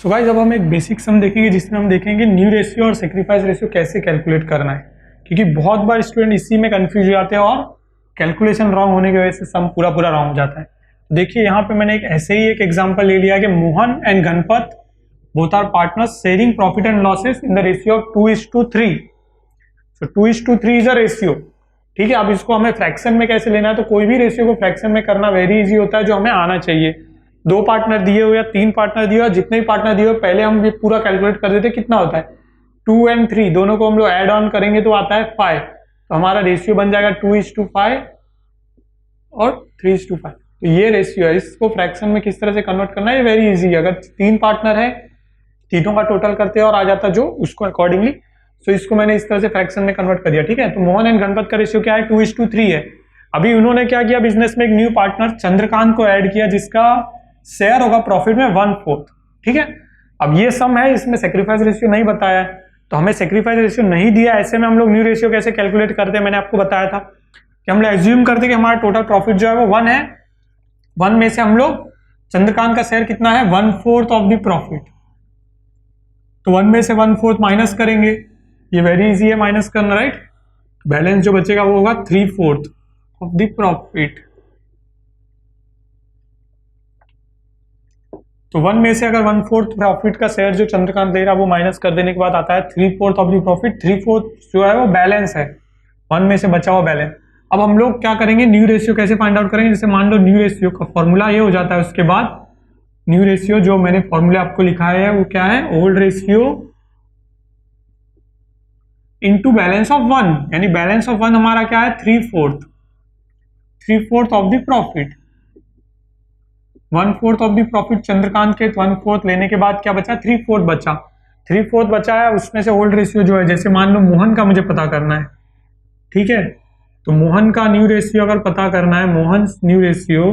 So guys अब हम एक बेसिक सम देखेंगे जिसमें हम देखेंगे न्यू रेशियो और सेक्रीफाइस रेशियो कैसे कैलकुलेट करना है, क्योंकि बहुत बार स्टूडेंट इसी में कंफ्यूज हो जाते हैं और कैलकुलेशन रॉन्ग होने की वजह से सम पूरा रॉन्ग हो जाता है। देखिए यहाँ पे मैंने ऐसे ही एक एग्जांपल ले लिया कि Mohan and Ganpat both are partners sharing profit and losses in the ratio of 2:3। So 2:3 is a ratio. ठीक है, अब इसको हमें फ्रैक्शन में कैसे लेना है, तो कोई भी रेशियो को फ्रैक्शन में करना वेरी इजी होता है, जो हमें आना चाहिए। 2 पार्टनर दिए हुए या 3 पार्टनर दिए हुए, जितने भी पार्टनर दिए हुए पहले हम ये पूरा कैलकुलेट कर देते कितना होता है। 2 और 3 दोनों को हम लोग ऐड ऑन करेंगे तो आता है 5। तो हमारा रेशियो बन जाएगा 2:5 और 3:5। तो ये रेशियो है। इसको फ्रैक्शन में किस तरह से कन्वर्ट करना है, ये वेरी इजी है। अगर 3 पार्टनर है, तीनों का टोटल करते हैं और आ जाता जो उसको अकॉर्डिंगली। सो इसको मैंने इस तरह से फ्रैक्शन में कन्वर्ट कर दिया। ठीक है, तो मोहन एंड गणपत का रेशियो क्या है, 2:3 है। अभी उन्होंने क्या किया, बिजनेस में एक न्यू पार्टनर चंद्रकांत को ऐड किया, जिसका शेयर होगा प्रॉफिट में 1/4। ठीक है, अब ये सम है, इसमें सेक्रीफाइस रेशियो नहीं बताया है, तो हमें सेक्रीफाइस रेशियो नहीं दिया। ऐसे में हम लोग न्यू रेशियो कैसे कैलकुलेट करते हैं, मैंने आपको बताया था कि हम लोग एज्यूम करते कि हमारा टोटल प्रॉफिट जो है वो 1 है। 1 में से हम लोग चंद्रकांत का शेयर कितना है, 1/4 ऑफ द प्रॉफिट। तो 1 में से 1/4 माइनस करेंगे, ये वेरी इजी है माइनस करना, राइट। बैलेंस जो बचेगा वो होगा 3/4 ऑफ द प्रॉफिट। तो 1 में से अगर 1/4 प्रॉफिट का शेयर जो चंद्रकांत दे रहा है वो माइनस कर देने के बाद आता है 3/4 ऑफ द प्रॉफिट। 3/4 जो है वो बैलेंस है, 1 में से बचा हुआ बैलेंस। अब हम लोग क्या करेंगे, न्यू रेशियो कैसे फाइंड आउट करेंगे। जैसे मान लो न्यू रेशियो का फॉर्मूला ये हो जाता है, उसके बाद न्यू रेशियो जो मैंने फॉर्मूला आपको लिखा है वो क्या है, old ratio into balance of 1, यानी बैलेंस ऑफ 1 हमारा क्या है, 3/4 of the profit. 1/4 of the profit Chandrakant के, 1/4 लेने के बाद क्या बचा, 3/4 बचा। 3/4 बचा है, उसमें से ओल्ड रेशियो जो है, जैसे मान लो मोहन का मुझे पता करना है। ठीक है, तो मोहन का न्यू रेशियो अगर पता करना है, मोहन न्यू रेशियो,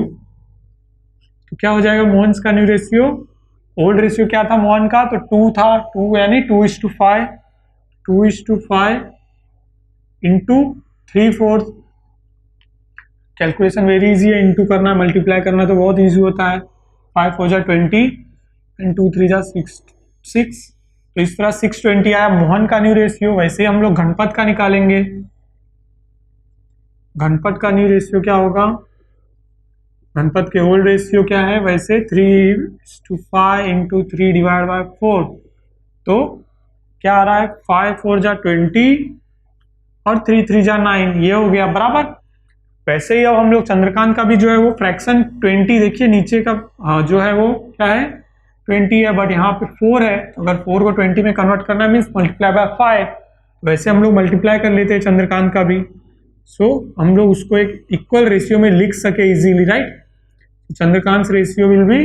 तो क्या हो जाएगा, मोहन का न्यू रेशियो, ओल्ड रेशियो क्या था मोहन का, तो 2 था, 2 यानी 2:5 इंटू 3/4। कैलकुलेशन वेरी इजी है, इंटू करना, मल्टीप्लाई करना तो बहुत इजी होता है। 5 4 जा 20 एंड 2 3 जा 6। तो इस तरह 620 आया मोहन का न्यू रेशियो। वैसे हम लोग गणपत का निकालेंगे। गणपत का न्यू रेशियो क्या होगा, गणपत के ओल्ड रेशियो क्या है, वैसे 3:5 इंटू 3/4। तो क्या आ रहा है, 5 4 जा 20 और 3 3 जा 9, ये हो गया बराबर। वैसे ही अब हम लोग चंद्रकांत का भी जो है वो फ्रैक्शन 20, देखिए नीचे का जो है वो क्या है, 20 है, बट यहाँ पे 4 है। तो अगर 4 को 20 में कन्वर्ट करना है मीन्स मल्टीप्लाई बाय 5। वैसे हम लोग मल्टीप्लाई कर लेते हैं चंद्रकांत का भी। सो हम लोग उसको एक इक्वल रेशियो में लिख सके easily, right. Chandrakant ratio will be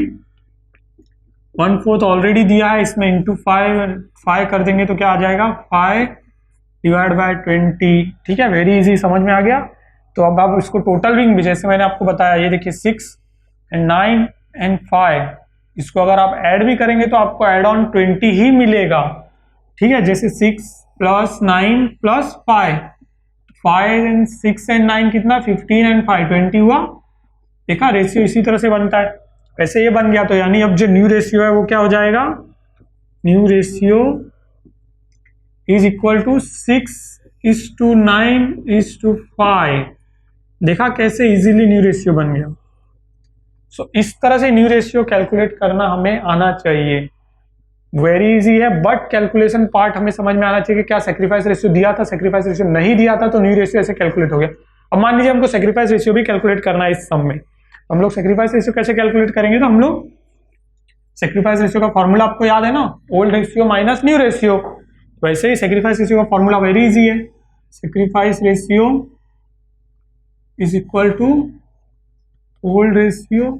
1/4 already दिया है, इसमें इंटू 5 कर देंगे तो क्या आ जाएगा, 5/20। ठीक है, वेरी इजी, समझ में आ गया। तो अब आप इसको टोटल विंग भी, जैसे मैंने आपको बताया, ये देखिए 6 and 9 and 5, इसको अगर आप ऐड भी करेंगे तो आपको ऐड ऑन 20 ही मिलेगा। ठीक है, जैसे 6 + 9 + 5, 5 and 6 and 9 कितना, 15 and 5 20 हुआ। देखा, रेशियो इसी तरह से बनता है। वैसे ये बन गया, तो यानी अब जो न्यू रेशियो है वो क्या हो जाएगा, new ratio is equal to 6:9:5। देखा कैसे इजीली न्यू रेशियो बन गया। सो इस तरह से न्यू रेशियो कैलकुलेट करना हमें आना चाहिए, वेरी इजी है। बट कैलकुलेशन पार्ट हमें समझ में आना चाहिए कि क्या सेक्रीफाइस रेशियो दिया था, सेक्रीफाइस रेशियो नहीं दिया था, तो न्यू रेशियो ऐसे कैलकुलेट हो गया। अब मान लीजिए हमको सेक्रीफाइस रेशियो भी कैलकुलेट करना है इस सम में, तो हम लोग सेक्रीफाइस रेशियो कैसे कैलकुलेट करेंगे, तो हम लोग सेक्रीफाइस रेशियो का फॉर्मूला आपको याद है ना, old ratio minus new ratio. वैसे ही सेक्रीफाइस रेशियो का फॉर्मूला वेरी इजी है, sacrifice ratio is equal to old ratio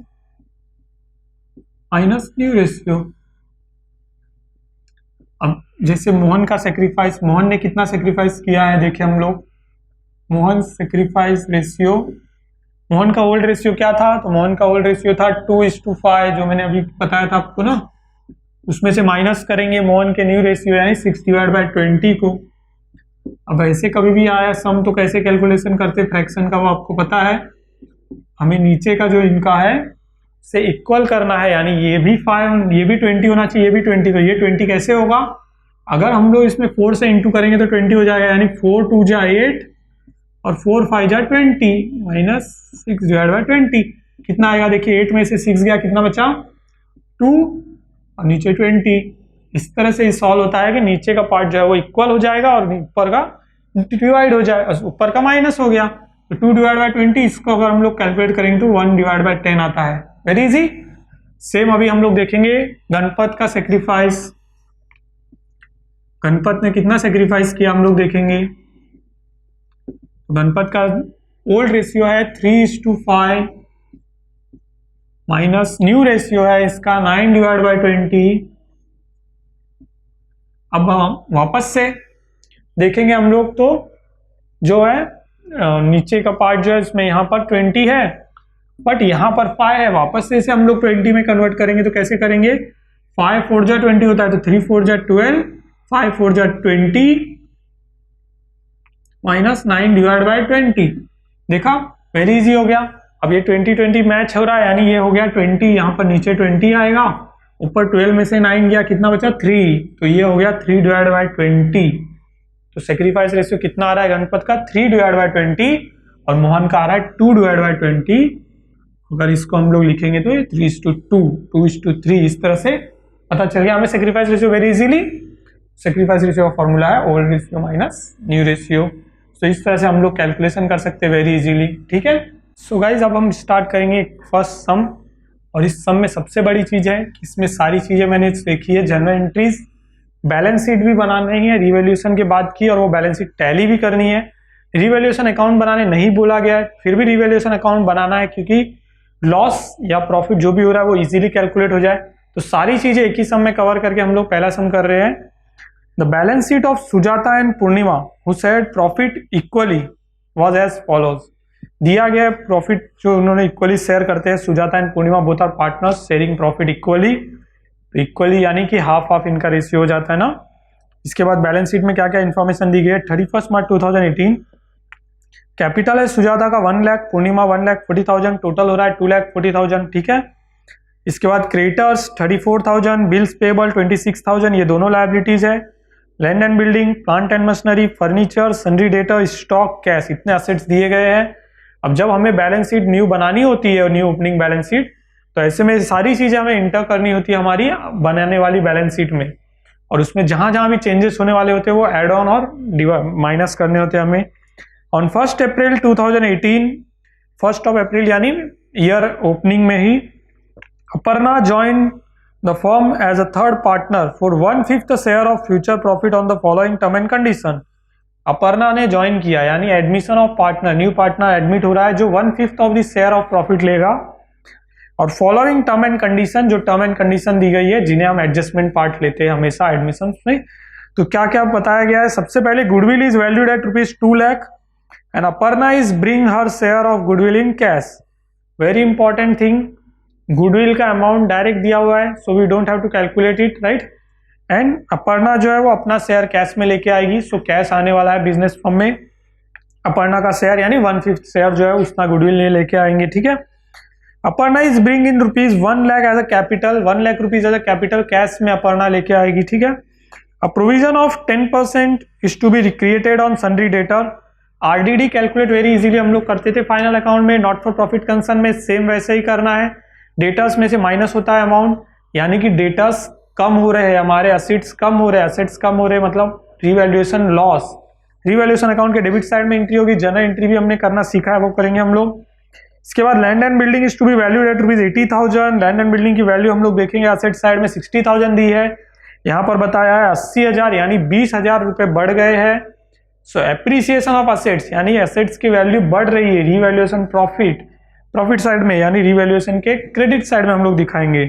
minus new ratio. अब जैसे मोहन का सेक्रीफाइस, मोहन ने कितना सेक्रीफाइस किया है, देखिए हम लोग, मोहन सेक्रीफाइस रेशियो, मोहन का ओल्ड रेशियो क्या था, तो मोहन का ओल्ड रेशियो था 2:5, जो मैंने अभी बताया था आपको ना। उसमें से माइनस करेंगे मोहन के न्यू रेशियो यानी 6/20 को। अब ऐसे कभी भी आया सम तो कैसे कैलकुलेशन करते फ्रैक्शन का, वो आपको पता है। हमें नीचे का जो इनका है से इक्वल करना है, यानी ये भी 5, ये भी 20 होना चाहिए, ये भी 20, तो ये 20 कैसे होगा? अगर हम लोग इसमें 4 से इंटू करेंगे तो 20 हो जाएगा, यानी 4 2 जा 8 और 4 5 जा 20 माइनस 6 डिवाइड बाई 20 कितना आएगा? देखिए 8 में से 6 गया, कितना बचा? 2 और नीचे 20। इस तरह से सॉल्व होता है कि नीचे का पार्ट जो है वो इक्वल हो जाएगा और ऊपर का डिवाइड हो जाएगा, ऊपर का माइनस हो गया। तो 2 डिवाइड बाई 20, इसको अगर हम लोग कैलकुलेट करेंगे तो 1 डिवाइड बाई 10 आता है। Very easy. सेम अभी हम लोग देखेंगे गणपत का सेक्रीफाइस। गणपत ने कितना सेक्रीफाइस किया हम लोग देखेंगे। गणपत का ओल्ड रेशियो है 3:5 माइनस न्यू रेशियो है इसका 9 डिवाइड बाई 20। अब हम वापस से देखेंगे हम लोग, तो जो है नीचे का पार्ट जो है इसमें यहाँ पर 20 है बट यहाँ पर 5 है, वापस से इसे हम लोग 20 में कन्वर्ट करेंगे। तो कैसे करेंगे? 5 4 जा 20 होता है, तो 3 4 जा 12, 5 4 जा 20 माइनस 9 डिवाइड बाई 20। देखा, वेरी इजी हो गया। अब ये 20 मैच हो रहा है, यानी ये हो गया 20, यहाँ पर नीचे 20 आएगा, ऊपर 12 में से 9 गया, कितना बचा? 3, तो ये हो गया 3 डिवाइड बाई 20। तो सेक्रीफाइस रेशियो कितना आ रहा है गणपत का? 3 डिवाइड बाई 20 और मोहन का आ रहा है 2 डिवाइड बाई 20। अगर इसको हम लोग लिखेंगे तो ये 3:2, 2:3, इस तरह से पता चल गया हमें sacrifice ratio very easily. Sacrifice ratio का फॉर्मूला है old ratio minus new ratio. तो इस तरह से हम लोग कैलकुलेशन कर सकते हैं वेरी इजीली। ठीक है, सो गाइज अब हम स्टार्ट करेंगे फर्स्ट सम, और इस सम में सबसे बड़ी चीज है कि इसमें सारी चीजें मैंने देखी है, जनरल एंट्रीज, बैलेंस शीट भी बनानी है रिवैल्यूएशन के बाद की, और वो बैलेंस शीट टैली भी करनी है। रिवैल्यूएशन अकाउंट बनाने नहीं बोला गया है, फिर भी रिवैल्यूएशन अकाउंट बनाना है, क्योंकि लॉस या प्रॉफिट जो भी हो रहा है वो इजीली कैलकुलेट हो जाए। तो सारी चीजें एक ही सम में कवर करके हम लोग पहला सम कर रहे हैं। The balance sheet of Sujata and Purnima who shared profit equally was as follows. दिया गया प्रॉफिट जो उन्होंने इक्वली शेयर करते हैं, Sujata and Purnima both are partners sharing profit equally. Equally यानी कि हाफ हाफ इनका रेशियो हो जाता है ना। इसके बाद बैलेंस शीट में क्या क्या इन्फॉर्मेशन दी गई है? 31 मार्च 2018 कैपिटल है सुजाता का 1 लाख, पूर्णिमा 1,40,000, टोटल हो रहा है 2,40,000। ठीक है, इसके बाद क्रेडिटर्स 34,000, बिल्स पेबल 26,000, ये दोनों लायबिलिटीज है। Land and building, plant and machinery, furniture, sundry debtor, stock, cash, इतने असेट्स दिए गए हैं। अब जब हमें बैलेंस शीट न्यू बनानी होती है, न्यू ओपनिंग बैलेंस शीट, तो ऐसे में सारी चीजें हमें इंटर करनी होती है हमारी बनाने वाली बैलेंस शीट में, और उसमें जहां जहां भी चेंजेस होने वाले होते हैं वो एड ऑन और माइनस करने होते हैं हमें। ऑन 1 अप्रैल 2018, 1 अप्रैल यानी ईयर ओपनिंग में ही, Aparna join the firm as a third partner for 1/5 share of future profit on the following term and condition. Aparna ने ज्वाइन किया, यानी admission of partner, new partner admit हो रहा है जो 1/5 of the share of profit लेगा। और फॉलोइंग टर्म एंड कंडीशन, जो टर्म एंड कंडीशन दी गई है जिन्हें हम एडजस्टमेंट पार्ट लेते हैं हमेशा एडमिशन में, तो क्या क्या बताया गया है? सबसे पहले goodwill is valued at ₹2 lakh and Aparna is bring her share of goodwill in cash. Very important thing, goodwill का अमाउंट डायरेक्ट दिया हुआ है, so we don't have to calculate it, right. And Aparna जो है वो अपना शेयर कैश में लेके आएगी, सो कैश आने वाला है बिजनेस फर्म में। अपर्णा का शेयर यानी 1/5 शेयर जो है उतना गुडविल नहीं लेके आएंगे। ठीक है, Aparna is bring in ₹1 lakh as a capital, 1 lakh rupees as a capital cash में अपर्णा लेके आएगी। ठीक है, a provision of 10% is to be recreated on sundry debtor. RDD calculate very easily हम लोग करते थे फाइनल अकाउंट में, नॉट फॉर प्रॉफिट कंसर्न में सेम वैसे ही करना है। डेटर्स में से माइनस होता है अमाउंट, यानी कि डेटर्स कम हो रहे हैं हमारे, असेट्स कम हो रहे हैं, असेट्स कम हो रहे हैं मतलब रिवैल्यूएशन लॉस। रिवैल्यूएशन अकाउंट के डेबिट साइड में एंट्री होगी, जनरल एंट्री भी हमने करना सीखा है, वो करेंगे हम लोग। इसके बाद land and building is to be valued at ₹80,000। Land and building की वैल्यू हम लोग देखेंगे, असेट साइड में 60,000 दी है, यहाँ पर बताया है 80,000, यानी 20,000 रुपए बढ़ गए हैं। सो एप्रिसिएशन ऑफ असेट्स, यानी एसेट्स की वैल्यू बढ़ रही है। रिवैल्यूएशन प्रॉफिट साइड में, यानी रिवैल्यूएशन के क्रेडिट साइड में हम लोग दिखाएंगे।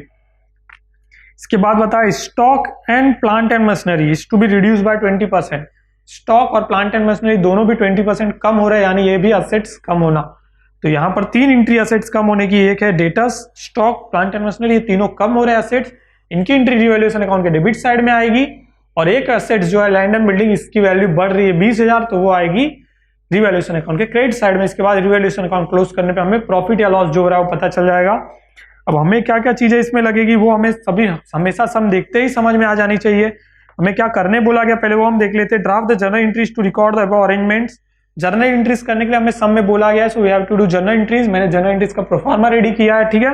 इसके बाद बताया stock and plant and machinery is to be reduce by 20%। Stock और प्लांट एंड मशीनरी दोनों भी 20% कम हो रहे हैं, यानी ये भी असेट्स कम होना। तो यहाँ पर 3 एंट्री असेट्स कम होने की, एक है debtors, stock, plant and machinery, ये तीनों कम हो रहे हैं असेट्स, इनकी एंट्री रिवैल्यूएशन अकाउंट के डेबिट साइड में आएगी। और एक असेट्स जो है लैंड एंड बिल्डिंग, इसकी वैल्यू बढ़ रही है 20,000, तो वो आएगी रिवैल्यूएशन अकाउंट के क्रेडिट साइड में। इसके बाद रिवैल्यूएशन अकाउंट क्लोज करने पे हमें प्रॉफिट या लॉस जो हो रहा है वो पता चल जाएगा। अब हमें क्या क्या चीजें इसमें लगेगी वो हमें सभी हमेशा सम देखते ही समझ में आ जानी चाहिए। हमें क्या करने बोला गया पहले वो हम देख लेते हैं। Draft the journal entries to record the above arrangements. Journal entries करने के लिए हमें सम में बोला गया है, so we have to do journal entries. मैंने जर्नल एंट्रीज का प्रोफार्मा रेडी किया है, ठीक है।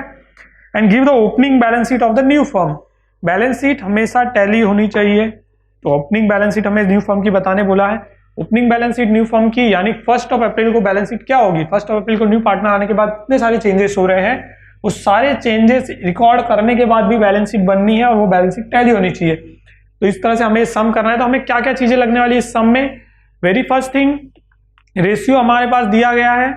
And give the opening balance sheet of the new firm. Balance sheet हमेशा टैली होनी चाहिए, तो ओपनिंग बैलेंस शीट हमें न्यू फर्म की बताने बोला है। Opening balance sheet new firm की यानी 1 अप्रैल को बैलेंस शीट क्या होगी। 1 अप्रैल को न्यू पार्टनर आने के बाद इतने सारे चेंजेस हो रहे हैं, वो सारे चेंजेस रिकॉर्ड करने के बाद भी बैलेंस शीट बननी है और वो बैलेंस शीट टैली होनी चाहिए। तो इस तरह से हमें सम करना है। तो हमें क्या क्या चीजें लगने वाली है इस सम में। वेरी फर्स्ट थिंग, रेशियो हमारे पास दिया गया है।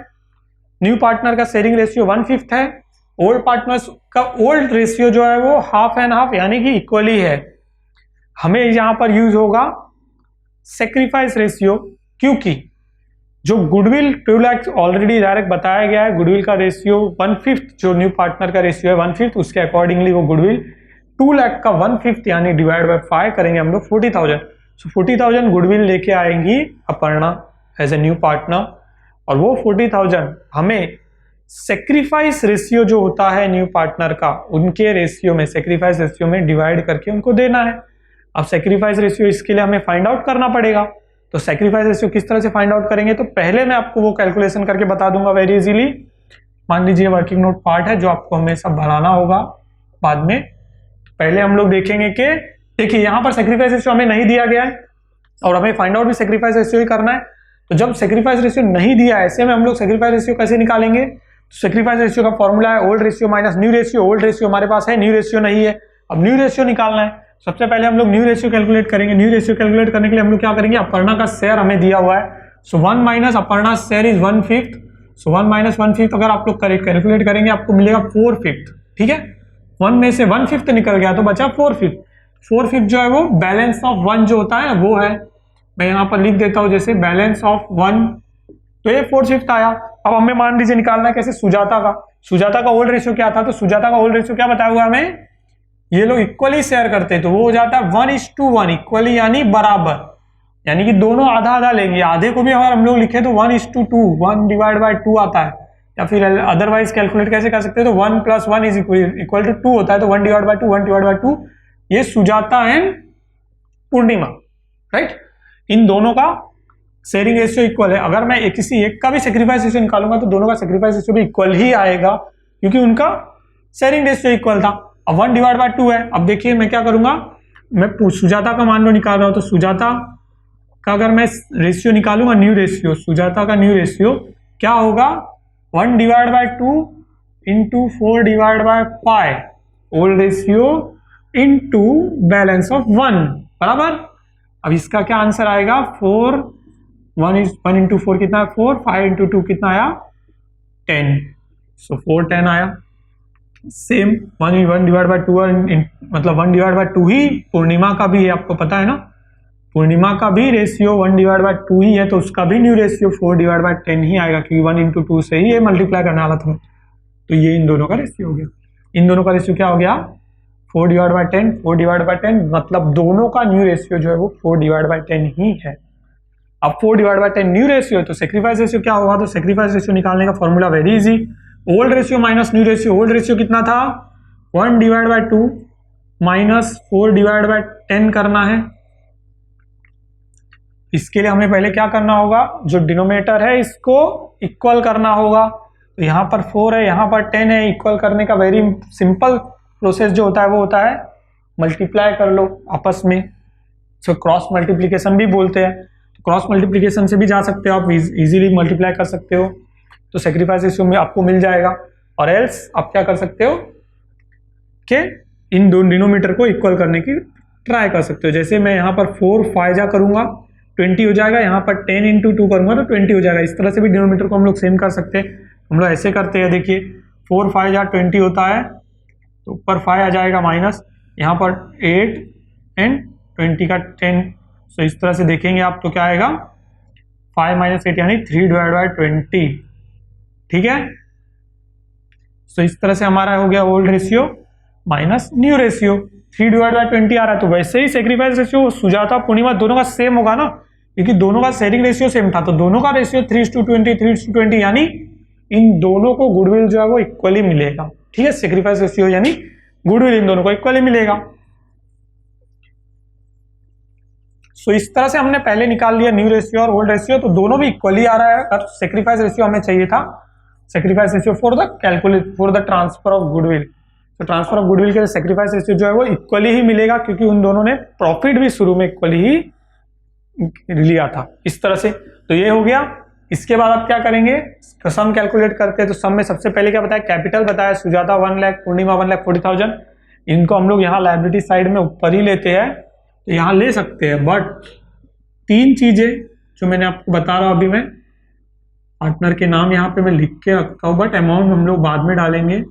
न्यू पार्टनर का शेयरिंग रेशियो 1/5 है। ओल्ड पार्टनर्स का ओल्ड रेशियो जो है वो 1/2 एंड 1/2 यानी कि इक्वली है। हमें यहां पर यूज होगा सेक्रीफाइस रेशियो, क्योंकि जो गुडविल 2 लाख ऑलरेडी डायरेक्ट बताया गया है। गुडविल का रेशियो 1/5 जो न्यू पार्टनर का रेशियो है 1/5, उसके अकॉर्डिंगली वो गुडविल 2 लाख का 1/5 यानी डिवाइड बाय 5 करेंगे हम लोग 40,000। सो 40,000 गुडविल लेके आएंगी Aparna as a new partner, और वो 40,000 हमें सेक्रीफाइस रेशियो जो होता है न्यू पार्टनर का, उनके रेशियो में सेक्रीफाइस रेशियो में डिवाइड करके उनको देना है। अब सेक्रीफाइस रेशियो इसके लिए हमें फाइंड आउट करना पड़ेगा। तो सेक्रीफाइस रेशियो किस तरह से फाइंड आउट करेंगे, तो पहले मैं आपको वो कैलकुलेशन करके बता दूंगा वेरी इजीली। मान लीजिए वर्किंग नोट पार्ट है जो आपको हमेशा बनाना होगा बाद में। पहले हम लोग देखेंगे कि देखिए यहाँ पर सेक्रीफाइस रेशियो हमें नहीं दिया गया है और हमें फाइंड आउट भी सेक्रीफाइस रेशियो ही करना है। तो जब सेक्रीफाइस रेशियो नहीं दिया है, ऐसे में हम लोग सेक्रीफाइस रेशियो कैसे निकालेंगे। सेक्रीफाइस रेशियो का फॉर्मूला है old ratio minus new ratio. Old ratio हमारे पास है, न्यू रेशियो नहीं है। अब न्यू रेशियो निकालना है। सबसे पहले हम लोग न्यू रेशियो कैलकुलेट करेंगे। न्यू रेशियो कैलकुलेट करने के लिए हम लोग क्या करेंगे, अपर्णा का शेयर हमें दिया हुआ है, सो 1 minus Aparna share is 1/5। So 1 minus 1/5 अगर आप लोग कैलकुलेट करेंगे आपको मिलेगा 4/5, ठीक है। 1 में से 1/5 निकल गया तो बचा 4/5। 4/5 जो है वो बैलेंस ऑफ 1 जो होता है वो है। मैं यहाँ पर लिख देता हूँ जैसे बैलेंस ऑफ 1, तो ये 4/5 आया। अब हमें मान लीजिए निकालना है कैसे, सुजाता का। सुजाता का ओल्ड रेशियो क्या था, तो सुजाता का ओल्ड रेशियो क्या बताया हुआ हमें, ये लोग इक्वली शेयर करते हैं, तो वो हो जाता है 1:1 इक्वली यानी बराबर, यानी कि दोनों आधा आधा लेंगे। आधे को भी अगर हम लोग लिखे तो 1:2 1/2 आता है, या फिर अदरवाइज कैलकुलेट कैसे कर सकते हैं, तो 1 + 1 इज इक्वल टू 2 होता है, तो 1/2 ये सुजाता एंड पूर्णिमा, राइट। इन दोनों का शेयरिंग रेशियो इक्वल है। अगर मैं किसी एक का भी सेक्रीफाइस रेशियो निकालूंगा तो दोनों का सेक्रीफाइस रेशियो भी इक्वल ही आएगा, क्योंकि उनका शेयरिंग रेशियो इक्वल था। अब 1/2 है। अब देखिए मैं क्या करूंगा, मैं सुजाता का मान लो निकाल रहा हूं, तो सुजाता का अगर मैं रेशियो निकालूंगा न्यू रेशियो, सुजाता का न्यू रेशियो क्या होगा, 1/2 into 4/5 old ratio into balance of 1 बराबर। अब इसका क्या आंसर आएगा, 1 इंटू 4 कितना है 4, 5 इंटू 2 कितना आया 10, सो 410 आया। सेम 1/2 मतलब 1/2 ही पूर्णिमा का भी है, आपको पता है ना, पूर्णिमा का भी रेशियो 1/2 ही है, तो उसका भी न्यू रेशियो 4/10 ही आएगा, क्योंकि 1 इंटू 2 से ही ये मल्टीप्लाई करने वाला था। तो ये इन दोनों का रेशियो हो गया। इन दोनों का रेशियो क्या हो गया 4/10 मतलब दोनों का न्यू रेशियो जो है वो 4/10 ही है। अब 4/10 न्यू रेशियो है तो सेक्रीफाइस रेशियो क्या होगा, तो सेक्रीफाइस रेशियो निकालने का formula very easy, old ratio minus new ratio. Old ratio कितना था 1/2 माइनस 4/10 करना है। इसके लिए हमें पहले क्या करना होगा, जो डिनोमिनेटर है इसको इक्वल करना होगा। तो यहाँ पर 4 है, यहाँ पर 10 है, इक्वल करने का वेरी सिंपल प्रोसेस जो होता है वो होता है मल्टीप्लाई कर लो आपस में, सो क्रॉस मल्टीप्लीकेशन भी बोलते हैं। क्रॉस मल्टीप्लीकेशन से भी जा सकते हो आप, इजीली मल्टीप्लाई कर सकते हो, तो सेक्रीफाइस रेशियो में आपको मिल जाएगा। और एल्स आप क्या कर सकते हो कि इन दो डिनोमीटर को इक्वल करने की ट्राई कर सकते हो। जैसे मैं यहाँ पर 4 5 जा करूँगा 20 हो जाएगा, यहाँ पर 10 इंटू 2 करूँगा तो 20 हो जाएगा। इस तरह से भी डिनोमीटर को हम लोग सेम कर सकते हैं। हम लोग ऐसे करते हैं, देखिए 4 5 जा 20 होता है, तो ऊपर 5 आ जाएगा माइनस, यहाँ पर 8 एंड 20 का 10, सो इस तरह से देखेंगे आप तो क्या आएगा 5 - 8 यानी 3/20, ठीक है। सो इस तरह से हमारा हो गया old ratio minus new ratio, 3/20 आ रहा है। तो वैसे ही सेक्रीफाइस रेशियो सुजाता पूर्णिमा दोनों का सेम होगा ना, क्योंकि दोनों का शेयरिंग रेशियो सेम था, तो दोनों का रेशियो 3:20 यानी इन दोनों को गुडविल जो है वो इक्वली मिलेगा। ठीक है, सेक्रीफाइस रेशियो यानी गुडविल इन दोनों को इक्वली मिलेगा। सो इस तरह से हमने पहले निकाल लिया न्यू रेशियो और ओल्ड रेशियो, तो दोनों भी इक्वली आ रहा है। और सेक्रीफाइस रेशियो हमें चाहिए था, sacrifice ratio for the transfer of goodwill. तो ट्रांसफर ऑफ गुडविल के लिए सेक्रीफाइस रेशियो जो है वो इक्वली ही मिलेगा, क्योंकि उन दोनों ने प्रॉफिट भी शुरू में इक्वली ही लिया था, इस तरह से। तो ये हो गया। इसके बाद आप क्या करेंगे, सम कैलकुलेट करते हैं। तो सम में सबसे पहले क्या बताया, कैपिटल बताया, सुजाता 1 लाख, पूर्णिमा 1,40,000। इनको हम लोग यहाँ लायबिलिटी साइड में ऊपर ही लेते हैं, तो यहाँ ले सकते हैं। बट 3 चीजें जो मैंने आपको बता रहा हूं अभी, मैं पार्टनर के नाम यहाँ पे मैं लिख के रखता हूं, बट अमाउंट हम लोग बाद में डालेंगे।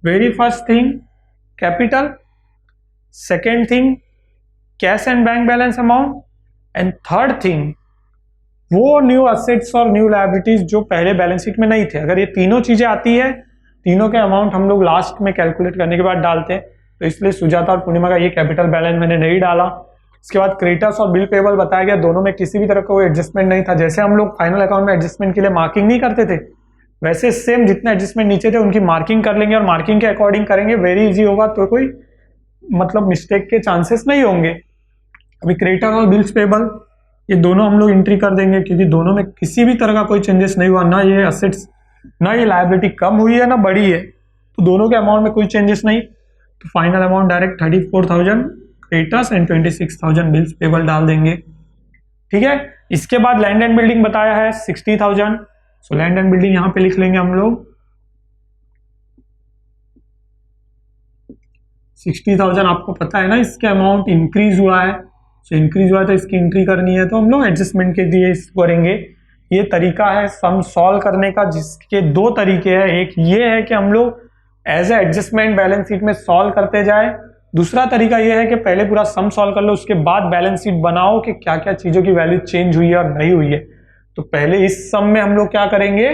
Very first thing capital, second thing cash and bank balance amount, and third thing वो न्यू असेट्स और न्यू लायबिलिटीज जो पहले बैलेंस शीट में नहीं थे। अगर ये तीनों चीजें आती है, तीनों के अमाउंट हम लोग लास्ट में कैलकुलेट करने के बाद डालते हैं। तो इसलिए सुजाता और पूर्णिमा का ये कैपिटल बैलेंस मैंने नहीं डाला। इसके बाद क्रेडिटर्स और बिल पेबल बताया गया, दोनों में किसी भी तरह का कोई एडजस्टमेंट नहीं था। जैसे हम लोग फाइनल अकाउंट में एडजस्टमेंट के लिए मार्किंग नहीं करते थे, वैसे सेम जितने एडजस्टमेंट नीचे थे उनकी मार्किंग कर लेंगे और मार्किंग के अकॉर्डिंग करेंगे। वेरी इजी होगा, तो कोई मतलब मिस्टेक के चांसेस नहीं होंगे। अभी क्रेडिटर और बिल्स पेबल ये दोनों हम लोग एंट्री कर देंगे, क्योंकि दोनों में किसी भी तरह का कोई चेंजेस नहीं हुआ, ना ये असेट्स ना ये लायबिलिटी कम हुई है ना बढ़ी है, तो दोनों के अमाउंट में कोई चेंजेस नहीं। तो final amount direct 34,000 creditors and 26,000 bills payable डाल देंगे, ठीक है। इसके बाद लैंड एंड बिल्डिंग बताया है 60,000। सो लैंड एंड बिल्डिंग यहां पे लिख लेंगे हम लोग 60,000। आपको पता है ना इसके अमाउंट इंक्रीज हुआ है, सो इंक्रीज हुआ है तो इसकी एंट्री करनी है, तो हम लोग एडजस्टमेंट के लिए इसको करेंगे। ये तरीका है सम सॉल्व करने का, जिसके 2 तरीके हैं। एक ये है कि हम लोग as a adjustment balance sheet में सॉल्व करते जाए। दूसरा तरीका ये है कि पहले पूरा सम सॉल्व कर लो, उसके बाद बैलेंस शीट बनाओ कि क्या क्या चीजों की वैल्यू चेंज हुई है और नहीं हुई है। तो पहले इस सम में हम लोग क्या करेंगे,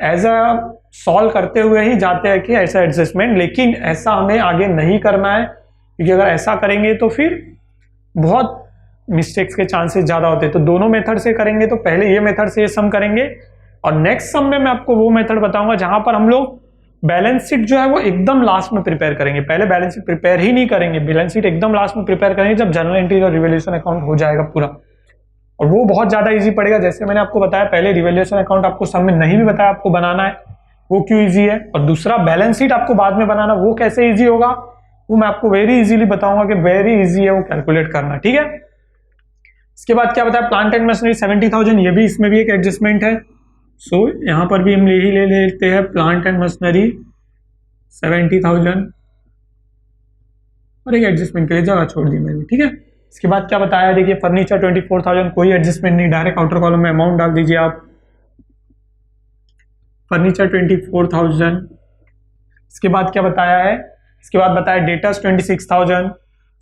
एज अ सॉल्व करते हुए ही जाते हैं कि ऐसा एडजस्टमेंट, लेकिन ऐसा हमें आगे नहीं करना है, क्योंकि अगर ऐसा करेंगे तो फिर बहुत मिस्टेक्स के चांसेस ज्यादा होते हैं। तो दोनों मेथड से करेंगे, तो पहले ये मेथड से ये सम करेंगे और नेक्स्ट सम में मैं आपको वो मेथड बताऊंगा जहां पर हम लोग बैलेंस शीट जो है वो एकदम लास्ट में प्रिपेयर करेंगे। पहले बैलेंस शीट प्रिपेयर ही नहीं करेंगे, बैलेंस शीट एकदम लास्ट में प्रिपेयर करेंगे जब जनरल एंट्री और रिवैल्यूएशन अकाउंट हो जाएगा पूरा, और वो बहुत ज्यादा इजी पड़ेगा। जैसे मैंने आपको बताया पहले रिवैल्यूएशन अकाउंट आपको सम में नहीं भी बताया आपको बनाना है, वो क्यों इजी है, और दूसरा बैलेंस शीट आपको बाद में बनाना, वो कैसे इजी होगा वो मैं आपको वेरी इजीली बताऊंगा कि वेरी इजी है वो कैलकुलेट करना, ठीक है। इसके बाद क्या बताया, प्लांट एंड मशीनरी 70,000, ये भी इसमें भी एक एडजस्टमेंट है। सो यहां पर भी हम यही ले लेते हैं प्लांट एंड मशीनरी 70,000 और एक एडजस्टमेंट के लिए जगह छोड़ दी मैंने, ठीक है। इसके बाद क्या बताया, देखिए फर्नीचर 24,000, कोई एडजस्टमेंट नहीं, डायरेक्ट आउटर कॉलम में अमाउंट डाल दीजिए आप, फर्नीचर 24,000। इसके बाद क्या बताया है, इसके बाद बताया डेटर्स 26,000,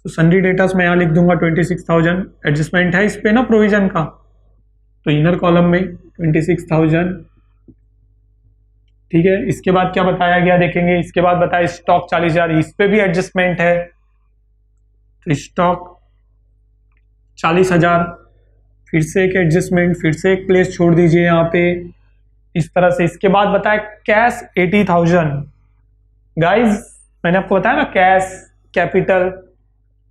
तो सन्ड्री डेटर्स मैं यहाँ लिख दूंगा 26,000, एडजस्टमेंट है इस पे ना प्रोविजन का, तो इनर कॉलम में 26,000, ठीक है। इसके बाद क्या बताया गया देखेंगे, इसके बाद बताया स्टॉक 40,000, इस पे भी एडजस्टमेंट है, तो स्टॉक 40,000, फिर से एक एडजस्टमेंट, फिर से एक प्लेस छोड़ दीजिए यहाँ पे इस तरह से। इसके बाद बताया कैश 80,000, गाइज मैंने आपको बताया ना कैश कैपिटल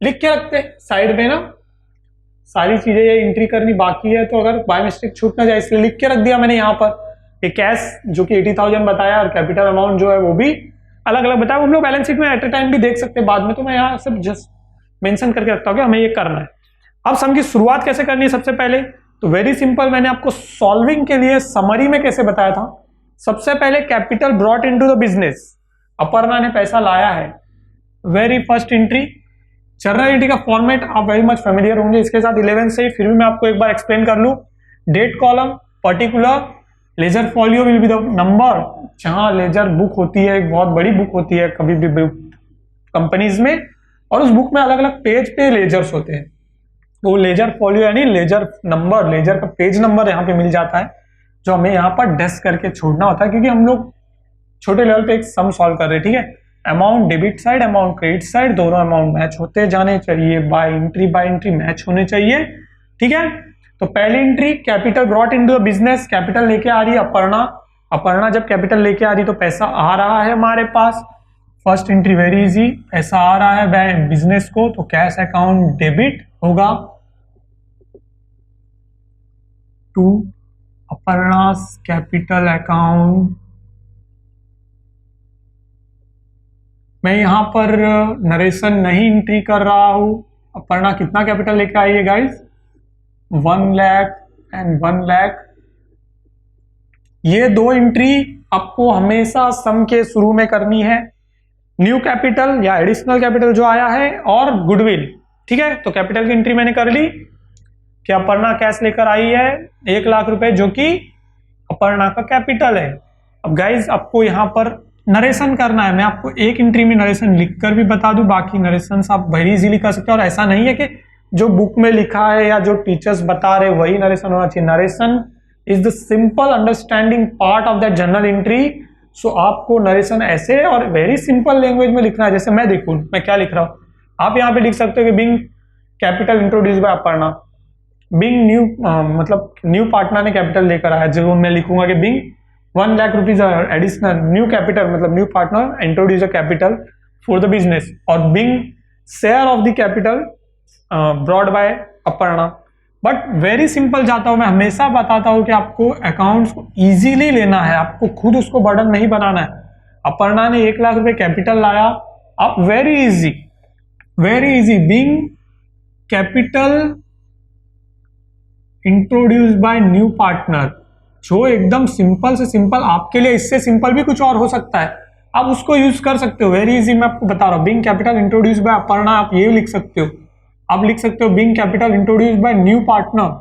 लिख के रखते साइड में ना, सारी चीजें ये एंट्री करनी बाकी है, तो अगर बाय मिस्टेक छूट ना जाए इसलिए लिख के रख दिया मैंने यहाँ पर। ये कैश जो कि 80,000 बताया और कैपिटल अमाउंट जो है वो भी अलग अलग बताया, हम लोग बैलेंस शीट में एट ए टाइम भी देख सकते हैं बाद में, तो मैं यहाँ सब जस्ट मेंशन करके रखता हूँ कि हमें ये करना है। अब सम की शुरुआत कैसे करनी है सबसे पहले, तो वेरी सिंपल, मैंने आपको सॉल्विंग के लिए समरी में कैसे बताया था। सबसे पहले capital brought into the business, Aparna ने पैसा लाया है, very first entry. Journal entry का फॉर्मेट आप वेरी मच फेमिलियर होंगे इसके साथ 11 से, फिर भी मैं आपको एक बार एक्सप्लेन कर लूं। Date column, particular, ledger folio will be the number, जहां लेजर बुक होती है, एक बहुत बड़ी बुक होती है कभी भी कंपनीज में, और उस बुक में अलग अलग पेज पे लेजर्स होते हैं, तो लेजर फॉलियो यानी लेजर नंबर, लेजर का पेज नंबर यहाँ पे मिल जाता है, जो हमें यहाँ पर डेस्क करके छोड़ना होता है, क्योंकि हम लोग छोटे लेवल पे एक सम सॉल्व कर रहे हैं, ठीक है। Amount debit side, amount credit side, दोनों अमाउंट मैच होते जाने चाहिए, बाय एंट्री मैच होने चाहिए, ठीक है। तो पहली entry capital brought into the business, capital लेके आ रही है अपर्णा, अपर्णा जब कैपिटल लेके आ रही तो पैसा आ रहा है हमारे पास, फर्स्ट एंट्री वेरी इजी, पैसा आ रहा है बिजनेस को, तो कैश अकाउंट डेबिट होगा टू अपर्णास कैपिटल अकाउंट। मैं यहां पर नरेशन नहीं एंट्री कर रहा हूं। अपर्णा कितना कैपिटल लेके आई है गाइस? 1 लाख एंड 1 लाख। ये दो एंट्री आपको हमेशा सम के शुरू में करनी है, न्यू कैपिटल या एडिशनल कैपिटल जो आया है और गुडविल। ठीक है, तो कैपिटल की एंट्री मैंने कर ली कि अपर्णा कैश लेकर आई है 1 लाख रुपए, जो कि अपर्णा का कैपिटल है। अब गाइज आपको यहाँ पर नरेशन करना है। मैं आपको एक एंट्री में नरेशन लिखकर भी बता दूं, बाकी नरेशन आप वेरी इजीली कर सकते हो। और ऐसा नहीं है कि जो बुक में लिखा है या जो टीचर्स बता रहे वही नरेशन होना चाहिए। Narration is the simple understanding part of that journal entry. So आपको नरेशन ऐसे और वेरी सिंपल लैंग्वेज में लिखना है। जैसे मैं देखूं मैं क्या लिख रहा हूं, आप यहाँ पे लिख सकते हो कि being capital introduce by Aparna, being new मतलब न्यू पार्टनर ने कैपिटल लेकर आया। जब मैं लिखूंगा कि being 1 lakh rupees additional new capital, मतलब new partner introduce a capital for the business, और being share of the capital brought by Aparna. But very simple जाता हूं, मैं हमेशा बताता हूं कि आपको अकाउंट्स को इजीली लेना है, आपको खुद उसको बर्डन नहीं बनाना है। अपर्णा ने 1 लाख रुपए कैपिटल लाया, आप very easy being capital introduce by new partner, जो एकदम सिंपल से सिंपल, आपके लिए इससे सिंपल भी कुछ और हो सकता है, आप उसको यूज कर सकते हो। वेरी इजी मैं आपको बता रहा हूं, being capital introduce by Aparna, आप ये लिख सकते हो। आप लिख सकते हो being capital introduce by new partner,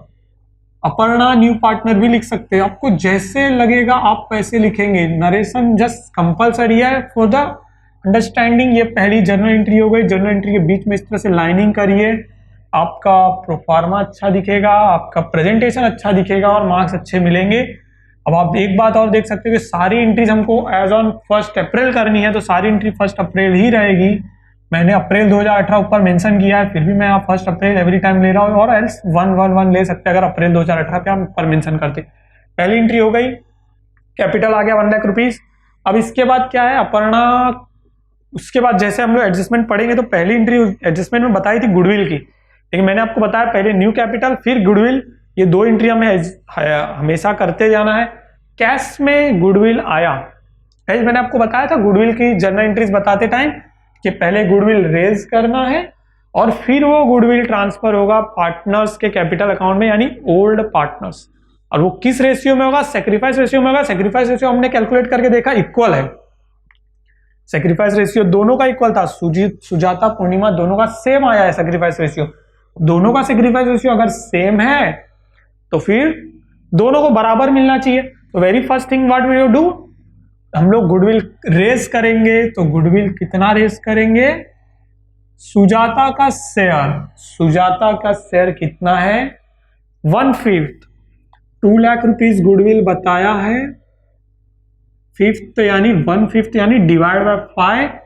Aparna new partner भी लिख सकते हो। आपको जैसे लगेगा आप वैसे लिखेंगे। नरेशन जस्ट कंपलसरी है फॉर द अंडरस्टैंडिंग। ये पहली जर्नल एंट्री हो गई। जर्नल एंट्री के बीच में इस तरह से लाइनिंग करिए, आपका प्रोफार्मा अच्छा दिखेगा, आपका प्रेजेंटेशन अच्छा दिखेगा और मार्क्स अच्छे मिलेंगे। अब आप एक बात और देख सकते हो कि सारी एंट्रीज हमको एज ऑन 1 अप्रैल करनी है, तो सारी एंट्री 1 अप्रैल ही रहेगी। मैंने अप्रैल 2018 ऊपर मेंशन किया है, फिर भी मैं आप 1 अप्रैल एवरी टाइम ले रहा हूँ, और एल्स 111 ले सकते हैं अगर अप्रैल 2018 पे हम ऊपर मेंशन करते। पहली एंट्री हो गई, कैपिटल आ गया 1 लाख रुपीज। अब इसके बाद क्या है, अपर्णा, उसके बाद जैसे हम लोग एडजस्टमेंट पढ़ेंगे तो पहली एंट्री एडजस्टमेंट में बताई थी गुडविल की, लेकिन मैंने आपको बताया पहले न्यू कैपिटल फिर गुडविल, ये 2 एंट्री हमें हमेशा करते जाना है। कैश में गुडविल आया, मैंने आपको बताया था गुडविल की जर्नल एंट्रीज बताते टाइम कि पहले गुडविल रेज करना है और फिर वो गुडविल ट्रांसफर होगा पार्टनर्स के कैपिटल अकाउंट में, यानी ओल्ड पार्टनर्स। और वो किस रेशियो में होगा? सैक्रिफाइस रेशियो में होगा। सैक्रिफाइस रेशियो हमने कैलकुलेट करके देखा इक्वल है। सैक्रिफाइस रेशियो दोनों का इक्वल था, सुजाता पूर्णिमा दोनों का सेम आया है सैक्रिफाइस रेशियो। दोनों का सैक्रिफाइस रेशियो अगर सेम है तो फिर दोनों को बराबर मिलना चाहिए। तो very first thing what we will do, हम लोग गुडविल रेज करेंगे। तो गुडविल कितना रेज करेंगे? सुजाता का शेयर कितना है? 1/5, 2 लाख रुपीज गुडविल बताया है, 5th यानी 1/5 यानी डिवाइड बाय 5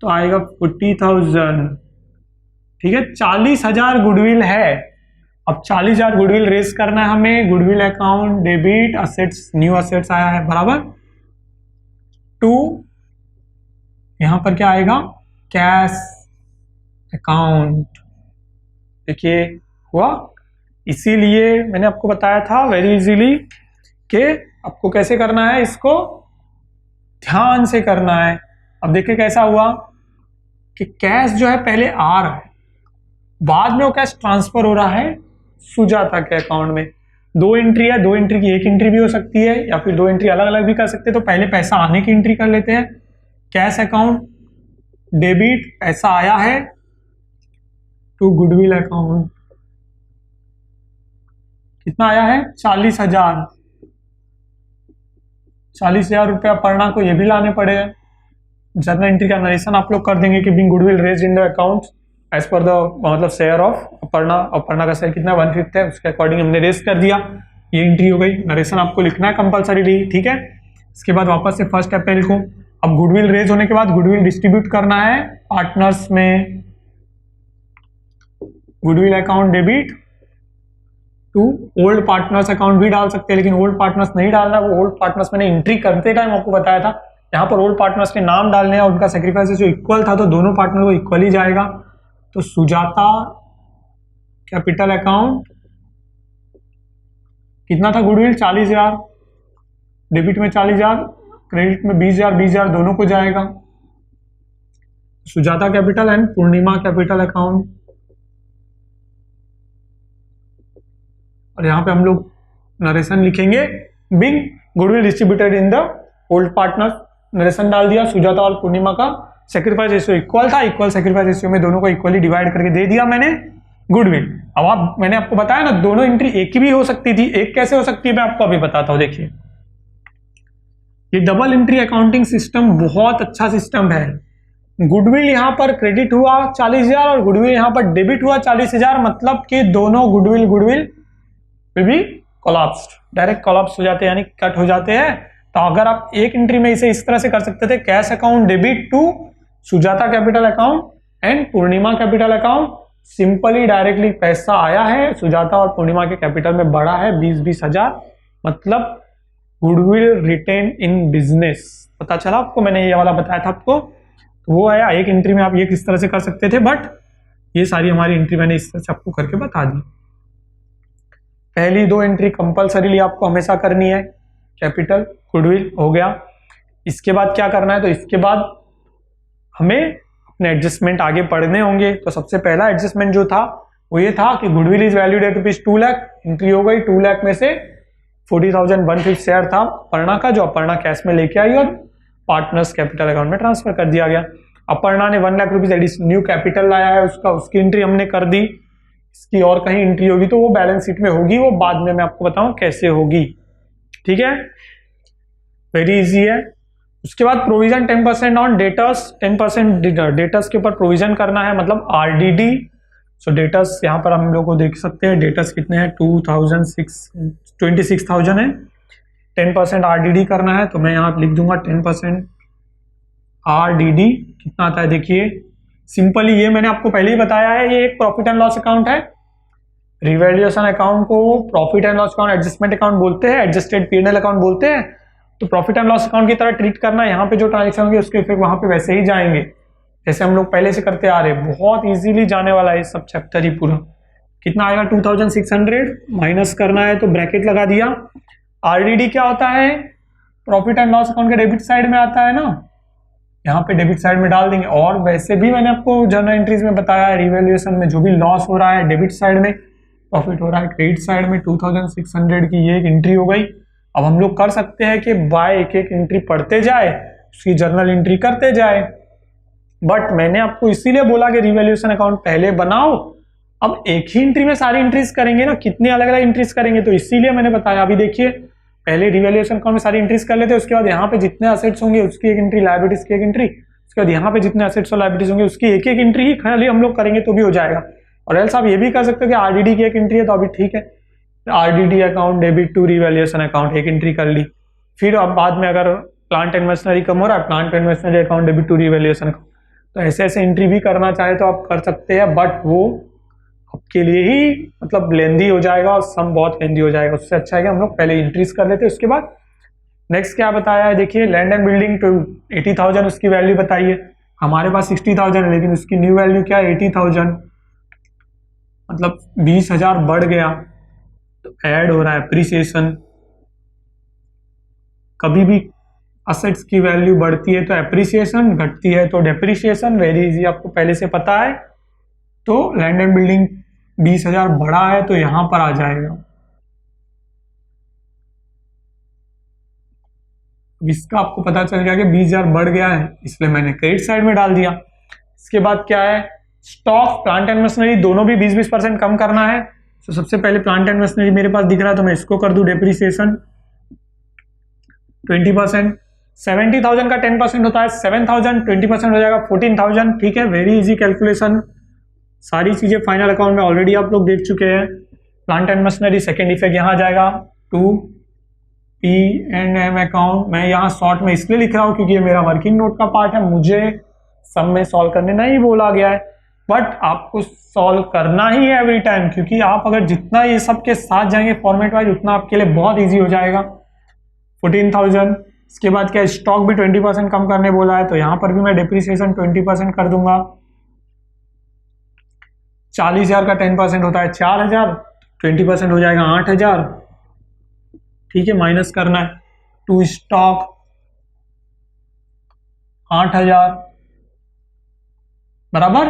तो आएगा 40,000। ठीक है, 40,000 गुडविल है। अब 40,000 गुडविल रेज करना है हमें। Goodwill account debit, assets, new assets आया है बराबर टू, यहां पर क्या आएगा? Cash account. देखिए हुआ। इसीलिए मैंने आपको बताया था वेरी इजीली कि आपको कैसे करना है, इसको ध्यान से करना है। अब देखिए कैसा हुआ कि कैश जो है पहले आ रहा है, बाद में वो कैश ट्रांसफर हो रहा है सुजाता के अकाउंट में। 2 एंट्री है, 2 एंट्री की एक एंट्री भी हो सकती है या फिर 2 एंट्री अलग अलग भी कर सकते हैं। तो पहले पैसा आने की एंट्री कर लेते हैं। कैश अकाउंट डेबिट, पैसा आया है टू गुडविल अकाउंट। कितना आया है? 40,000। 40,000 रुपया अपर्णा को ये भी लाने पड़े। जर्नल एंट्री का नरेशन आप लोग कर देंगे कि being goodwill raise in the account as per the मतलब शेयर ऑफ अपर्णा। अपर्णा का शेयर कितना 1/5 है, उसके अकॉर्डिंग हमने रेज कर दिया। ये एंट्री हो गई। नरेशन आपको लिखना है कंपलसरीली, ठीक है। इसके बाद वापस से 1 अप्रैल को, अब गुडविल रेज होने के बाद गुडविल डिस्ट्रीब्यूट करना है पार्टनर्स में। Goodwill account debit to old partners account भी डाल सकते हैं, लेकिन ओल्ड पार्टनर्स नहीं डालना। वो ओल्ड पार्टनर्स मैंने एंट्री करते टाइम आपको बताया था, यहाँ पर ओल्ड पार्टनर्स के नाम डालने हैं, उनका सेक्रीफाइस रेशियो इक्वल था तो दोनों पार्टनर को इक्वल ही जाएगा। तो सुजाता कैपिटल अकाउंट कितना था, गुडविल 40,000, डेबिट में 40,000, क्रेडिट में 20,000, 20,000 दोनों को जाएगा। Sujata capital and Purnima capital account, और यहां पे हम लोग नरेशन लिखेंगे, being goodwill distributed in the old partners, narration डाल दिया। सुजाता और पूर्णिमा का सेक्रीफाइस रेशियो इक्वल था, इक्वल सेक्रीफाइस रेशियो में दोनों को इक्वली डिवाइड करके दे दिया मैंने गुडविल। अब मैंने आपको बताया ना दोनों एंट्री एक ही भी हो सकती थी, एक कैसे हो सकती है मैं आपको अभी बताता हूं। देखिए ये डबल एंट्री अकाउंटिंग सिस्टम बहुत अच्छा सिस्टम है। गुडविल यहां पर क्रेडिट हुआ 40,000 और गुडविल यहां पर डेबिट हुआ 40,000, मतलब कि दोनों goodwill will be collapsed, direct collapse हो जाते हैं, यानी कट हो जाते हैं। तो अगर आप एक एंट्री में इसे इस तरह से कर सकते थे, cash account debit to Sujata capital account and Purnima capital account, simply directly पैसा आया है सुजाता और पूर्णिमा के कैपिटल में बढ़ा है 20-20 हजार, मतलब गुडविल रिटेन इन बिजनेस। पता चला आपको, मैंने ये वाला बताया था आपको, तो वो आया एक एंट्री में। आप ये किस तरह से कर सकते थे, बट ये सारी हमारी एंट्री मैंने इस तरह से आपको करके बता दी। पहली दो एंट्री कंपल्सरीली आपको हमेशा करनी है, कैपिटल गुडविल हो गया। इसके बाद क्या करना है, तो इसके बाद हमें अपने एडजस्टमेंट आगे पढ़ने होंगे। तो सबसे पहला एडजस्टमेंट जो था वो ये था कि goodwill is valued at ₹2 lakh, entry हो गई 2 लाख में से 40,150 शेयर था अपर्णा का, जो अपर्णा कैश में लेके आई और पार्टनर्स कैपिटल अकाउंट में ट्रांसफर कर दिया गया। अपर्णा ने 1 lakh rupees additional new capital लाया है, उसकी एंट्री हमने कर दी। इसकी और कहीं एंट्री होगी तो वो बैलेंस शीट में होगी, वो बाद में मैं आपको बताऊं कैसे होगी, ठीक है, वेरी इजी है। उसके बाद प्रोविजन 10% ऑन डेटर्स, 10% डेटर्स के ऊपर प्रोविजन करना है, मतलब आरडीडी। सो डेटर्स यहाँ पर हम लोग को देख सकते हैं, डेटर्स कितने हैं 26,000 है, 10% आरडीडी करना है। तो मैं यहाँ लिख दूंगा 10% आरडीडी कितना आता है, देखिए सिंपली ये मैंने आपको पहले ही बताया है, ये एक प्रॉफिट एंड लॉस अकाउंट है। रिवैल्यूएशन अकाउंट को profit and loss account, adjustment account बोलते हैं, एडजस्टेड P&L अकाउंट बोलते हैं। तो प्रॉफिट एंड लॉस अकाउंट की तरह ट्रीट करना है, यहाँ पे जो ट्रांजेक्शन होंगे उसके इफेक्ट वहां पे वैसे ही जाएंगे जैसे हम लोग पहले से करते आ रहे हैं। बहुत इजीली जाने वाला है सब चैप्टर ही पूरा। कितना आएगा 2600 माइनस करना है, तो ब्रैकेट लगा दिया। आरडीडी क्या होता है, प्रॉफिट एंड लॉस अकाउंट के डेबिट साइड में आता है ना, यहाँ पे डेबिट साइड में डाल देंगे। और वैसे भी मैंने आपको जर्नल एंट्रीज में बताया है, रिवैल्यूएशन में जो भी लॉस हो रहा है डेबिट साइड में, प्रॉफिट हो रहा है क्रेडिट साइड में। 2600 की ये एक एंट्री हो गई। अब हम लोग कर सकते हैं कि बाय एक एक एंट्री पढ़ते जाए, उसकी जर्नल एंट्री करते जाए, बट मैंने आपको इसीलिए बोला कि रिवैल्यूएशन अकाउंट पहले बनाओ। अब एक ही एंट्री में सारी एंट्रीज करेंगे ना, कितने अलग अलग एंट्रीज करेंगे, तो इसीलिए मैंने बताया। अभी देखिए पहले रिवैल्यूएशन अकाउंट में सारी एंट्रीज कर लेते हैं, उसके बाद यहाँ पे जितने असेट्स होंगे उसकी एक एंट्री, लायबिलिटीज की एक एंट्री, उसके बाद यहाँ पे जितने असेट्स और लायबिलिटीज होंगे उसकी एक एक एंट्री ही खाली हम लोग करेंगे तो भी हो जाएगा। और एल्स आप ये भी कर सकते हो कि आरडीडी की एक एंट्री है तो अभी ठीक है, RDD account debit to revaluation account एक एंट्री कर ली। फिर अब बाद में अगर प्लांट एंड मशीनरी कम हो रहा है, plant and machinery account debit to revaluation account, तो ऐसे ऐसे एंट्री भी करना चाहे तो आप कर सकते हैं, बट वो आपके लिए ही मतलब लेंदी हो जाएगा और सम बहुत लेंदी हो जाएगा। उससे अच्छा है कि हम लोग पहले एंट्रीज कर लेते हैं। उसके बाद नेक्स्ट क्या बताया है, देखिए लैंड एंड बिल्डिंग टू 80,000 उसकी वैल्यू बताइए। हमारे पास 60,000 है लेकिन उसकी न्यू वैल्यू क्या है 80,000, मतलब 20,000 बढ़ गया तो ऐड हो रहा है एप्रिसिएशन। कभी भी असेट्स की वैल्यू बढ़ती है तो एप्रिसिएशन, घटती है तो डेप्रिसिएशन, वेरी इजी, आपको पहले से पता है। तो लैंड एंड बिल्डिंग 20,000 बढ़ा है तो यहां पर आ जाएगा। इसका आपको पता चल गया कि 20,000 बढ़ गया है, इसलिए मैंने क्रेडिट साइड में डाल दिया। इसके बाद क्या है, स्टॉक प्लांट एंड मशीनरी दोनों भी 20-20% कम करना है। तो सबसे पहले प्लांट एंड मशीनरी मेरे पास दिख रहा है तो मैं इसको कर दूं डेप्रिसिएशन 20%। 70,000 का 10% होता है 7,000, 20% हो जाएगा 14,000। ठीक है, वेरी इजी कैलकुलेशन। सारी चीजें फाइनल अकाउंट में ऑलरेडी आप लोग देख चुके हैं। Plant and machinery second effect यहाँ जाएगा टू P&M अकाउंट। मैं यहाँ शॉर्ट में इसलिए लिख रहा हूँ क्योंकि ये मेरा वर्किंग नोट का पार्ट है, मुझे सब में सॉल्व करने नहीं बोला गया है, बट आपको सॉल्व करना ही है एवरी टाइम, क्योंकि आप अगर जितना ये सब के साथ जाएंगे फॉर्मेट वाइज उतना आपके लिए बहुत ईजी हो जाएगा। 14,000। इसके बाद क्या, स्टॉक भी 20% कम करने बोला है, तो यहां पर भी मैं डिप्रिसिएशन 20% कर दूंगा। 40,000 का 10% होता है 4,000, 20% हो जाएगा 8,000। ठीक है, माइनस करना है टू स्टॉक 8,000 बराबर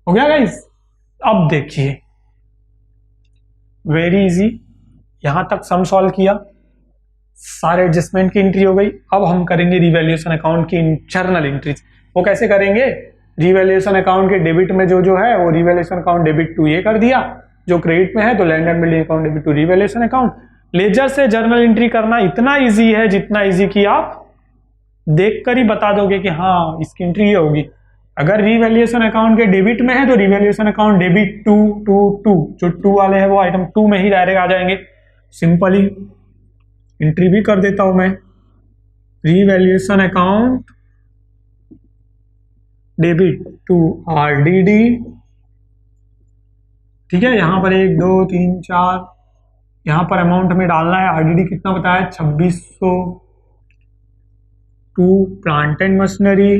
हो गया गाइस। अब देखिए वेरी इजी, यहां तक सम सॉल्व किया, सारे एडजस्टमेंट की एंट्री हो गई। अब हम करेंगे रिवैल्यूएशन अकाउंट की इंटरनल एंट्रीज। वो कैसे करेंगे, रिवैल्यूएशन अकाउंट के डेबिट में जो है वो रिवैल्यूएशन अकाउंट डेबिट टू ये कर दिया, जो क्रेडिट में है तो land and building account debit to revaluation account. Ledger से जर्नल एंट्री करना इतना इजी है जितना इजी कि आप देखकर ही बता दोगे कि हाँ इसकी एंट्री ये होगी। अगर रिवैल्यूएशन अकाउंट के डेबिट में है तो revaluation account debit to to to, जो टू वाले हैं वो आइटम टू में ही डायरेक्ट आ जाएंगे। सिंपली एंट्री भी कर देता हूं मैं, revaluation account debit to RDD. ठीक है, यहां पर 1 2 3 4, यहां पर अमाउंट हमें डालना है। आरडीडी कितना बताया, 2600। टू प्लांट एंड मशीनरी,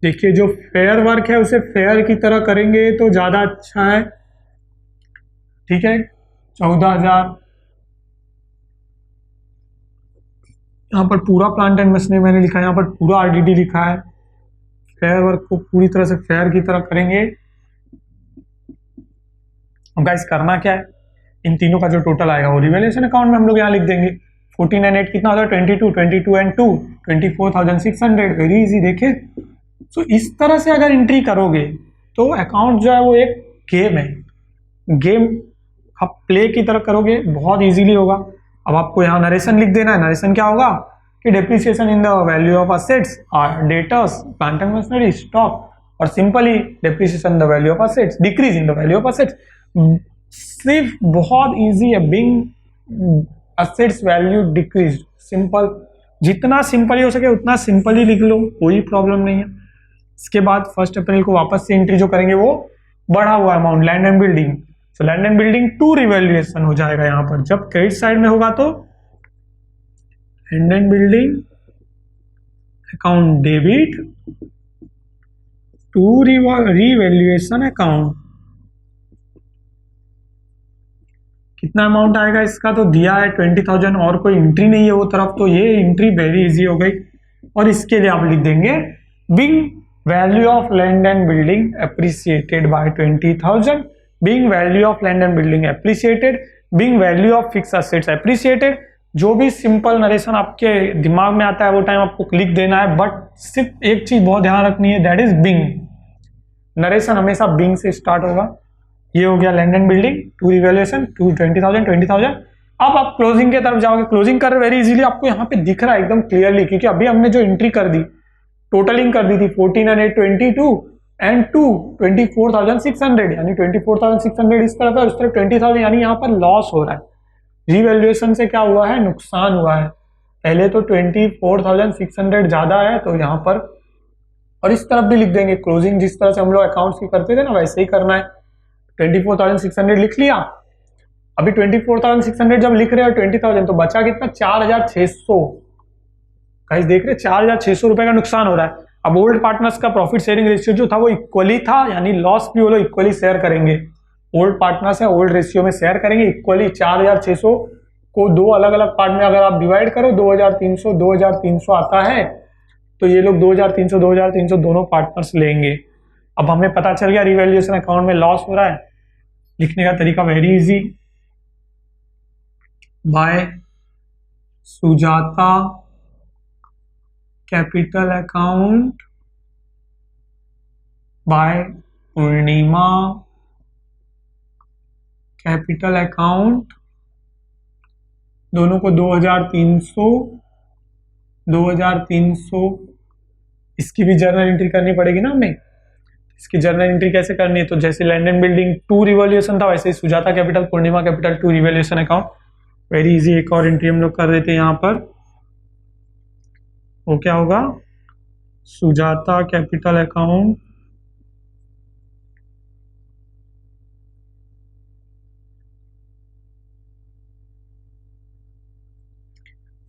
देखिए जो फेयर वर्क है उसे फेयर की तरह करेंगे तो ज्यादा अच्छा है। ठीक है, 14,000। यहाँ पर पूरा प्लांट एंड मशीनरी मैंने लिखा है, यहाँ पर पूरा आरडीडी लिखा है। फेयर वर्क को पूरी तरह से फेयर की तरह करेंगे। अब गाइस करना क्या है, इन तीनों का जो टोटल आएगा वो रिवैल्यूएशन अकाउंट में हम लोग यहाँ लिख देंगे। 14 एंड 8 कितना होता है, 22, 22 एंड 2 24,600। Very easy. देखे तो इस तरह से अगर एंट्री करोगे तो अकाउंट जो है वो एक गेम है, गेम आप प्ले की तरह करोगे बहुत इजीली होगा। अब आपको यहाँ नरेशन लिख देना है। नरेशन क्या होगा कि depreciation in the value of assets are debtors plant and machinery stock, और simply depreciation in the value of assets decrease in the value of assets. सिर्फ बहुत इजी है, being assets value decrease. Simple, जितना simply हो सके उतना simply लिख लो, कोई प्रॉब्लम नहीं है। इसके बाद 1 अप्रैल को वापस से एंट्री जो करेंगे वो बढ़ा हुआ अमाउंट लैंड एंड बिल्डिंग, तो land and building to revaluation हो जाएगा। यहां पर जब क्रेडिट साइड में होगा तो land and building account debit to revaluation account. कितना अमाउंट आएगा इसका तो दिया है 20,000, और कोई एंट्री नहीं है वो तरफ, तो ये एंट्री वेरी इजी हो गई। और इसके लिए आप लिख देंगे being value of land and building appreciated by 20,000, being value of land and building appreciated, being value of fix assets appreciated. जो भी सिंपल नरेशन आपके दिमाग में आता है वो टाइम आपको लिख देना है, बट सिर्फ एक चीज बहुत ध्यान रखनी है, दैट इज बिंग। नरेशन हमेशा बिंग से स्टार्ट होगा। ये हो गया land and building to revaluation to 20,000। अब आप क्लोजिंग के तरफ जाओगे, क्लोजिंग कर वेरी इजीली आपको यहाँ पे दिख रहा है एकदम क्लियरली, क्योंकि अभी हमने जो एंट्री कर दी टोटलिंग कर दी थी 14 एंड 8 22 एंड 2 24,600, यानी 24,600 इस तरफ है, उस तरफ 20,000, यानी यहाँ पर लॉस हो रहा है। रिवैल्यूएशन से क्या हुआ है, नुकसान हुआ है। पहले तो 24,600 ज्यादा है तो यहाँ पर, और इस तरफ भी लिख देंगे क्लोजिंग, जिस तरह से हम लोग अकाउंट्स की करते थे ना वैसे ही करना है। 24,600 लिख लिया। अभी 24,600 जब लिख रहे हो 20,000 तो बचा कितना, 4,600। गाइस देख रहे 4,600 रुपए का नुकसान हो रहा है। अब ओल्ड पार्टनर्स का प्रॉफिट शेयरिंग रेशियो जो था वो इक्वली था, यानी लॉस भी वो लोग इक्वली शेयर करेंगे। ओल्ड पार्टनर्स है, ओल्ड रेशियो में शेयर करेंगे इक्वली। 4,600 को दो अलग अलग पार्ट में अगर आप डिवाइड करो 2,300 आता है, तो ये लोग 2,300 दोनों पार्टनर्स लेंगे। अब हमें पता चल गया रिवैल्यूएशन अकाउंट में लॉस हो रहा है। लिखने का तरीका very easy, by Sujata capital account by Purnima capital account, दोनों को 2,300 इसकी भी जर्नल एंट्री करनी पड़ेगी ना हमें। इसकी जर्नल एंट्री कैसे करनी है, तो जैसे land and building to revaluation था वैसे ही Sujata capital Purnima capital to revaluation account. Very easy, एक और एंट्री हम लोग कर देते हैं यहाँ पर। वो क्या होगा, सुजाता कैपिटल अकाउंट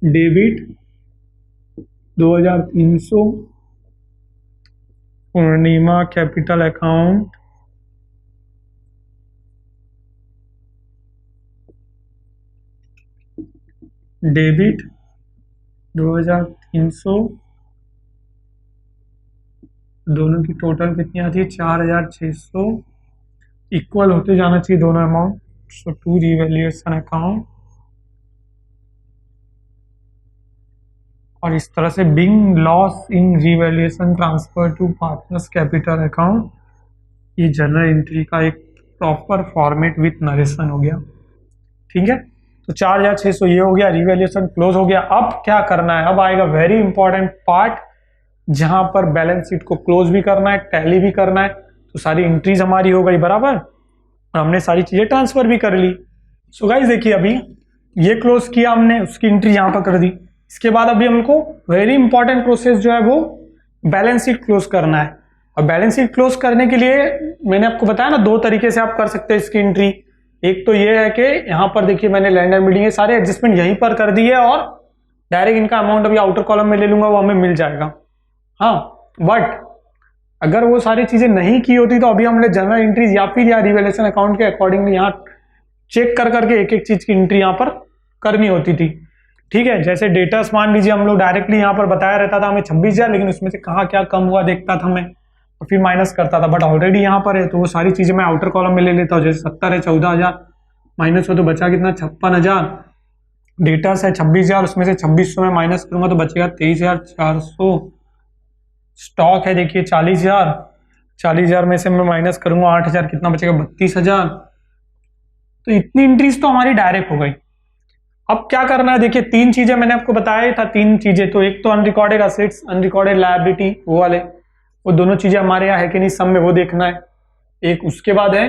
डेबिट 2300, पूर्णिमा कैपिटल अकाउंट डेबिट 2300, दोनों की टोटल कितनी आती है 4600, इक्वल होते जाना चाहिए दोनों amount. So to revaluation account, और इस तरह से being loss in revaluation transfer to partners capital account, ये जर्नल एंट्री का एक प्रॉपर फॉर्मेट विथ नरेशन हो गया। ठीक है, तो 4600 ये हो गया, रिवैल्यूएशन क्लोज हो गया। अब क्या करना है, अब आएगा वेरी इंपॉर्टेंट पार्ट, जहां पर बैलेंस शीट को क्लोज भी करना है, टैली भी करना है। तो सारी एंट्रीज हमारी हो गई बराबर, और हमने सारी चीजें ट्रांसफर भी कर ली। सो गाइस देखिए, अभी ये क्लोज किया हमने, उसकी एंट्री यहां पर कर दी। इसके बाद अभी हमको वेरी इंपॉर्टेंट प्रोसेस जो है वो बैलेंस शीट क्लोज करना है। और बैलेंस शीट क्लोज करने के लिए मैंने आपको बताया ना, दो तरीके से आप कर सकते हैं इसकी एंट्री। एक तो ये है कि यहाँ पर देखिए मैंने लैंड एंड बिल्डिंग सारे एडजस्टमेंट यहीं पर कर दिए, और डायरेक्ट इनका अमाउंट अभी आउटर कॉलम में ले लूंगा, वो हमें मिल जाएगा। हाँ, बट अगर वो सारी चीजें नहीं की होती तो अभी हमने जनरल एंट्रीज या फिर रिवैल्यूएशन अकाउंट के अकॉर्डिंगली यहाँ चेक कर करके एक एक चीज की एंट्री यहाँ पर करनी होती थी। ठीक है, जैसे डेटर्स मान लीजिए हम लोग डायरेक्टली यहाँ पर बताया रहता था हमें 26,000, लेकिन उसमें से कहाँ क्या कम हुआ देखता था मैं, और फिर माइनस करता था। बट ऑलरेडी यहाँ पर है तो वो सारी चीजें मैं आउटर कॉलम में ले लेता हूँ। जैसे 70 है, 14,000 माइनस हो तो बचा कितना 56,000। डेटर्स है 26,000, उसमें से 2600 में माइनस करूंगा तो बचेगा 23,400। स्टॉक है देखिए 40,000, 40,000 में से मैं माइनस करूंगा 8,000, कितना बचेगा 32,000। तो इतनी एंट्रीज तो हमारी डायरेक्ट हो गई। अब क्या करना है, देखिए तीन चीजें मैंने आपको बताया था, तीन चीजें। तो एक तो अनरिकॉर्डेड असेट्स, अनरिकॉर्डेड लायबिलिटी, वो वाले, वो दोनों चीजें हमारे यहाँ है कि नहीं सब में, वो देखना है एक। उसके बाद है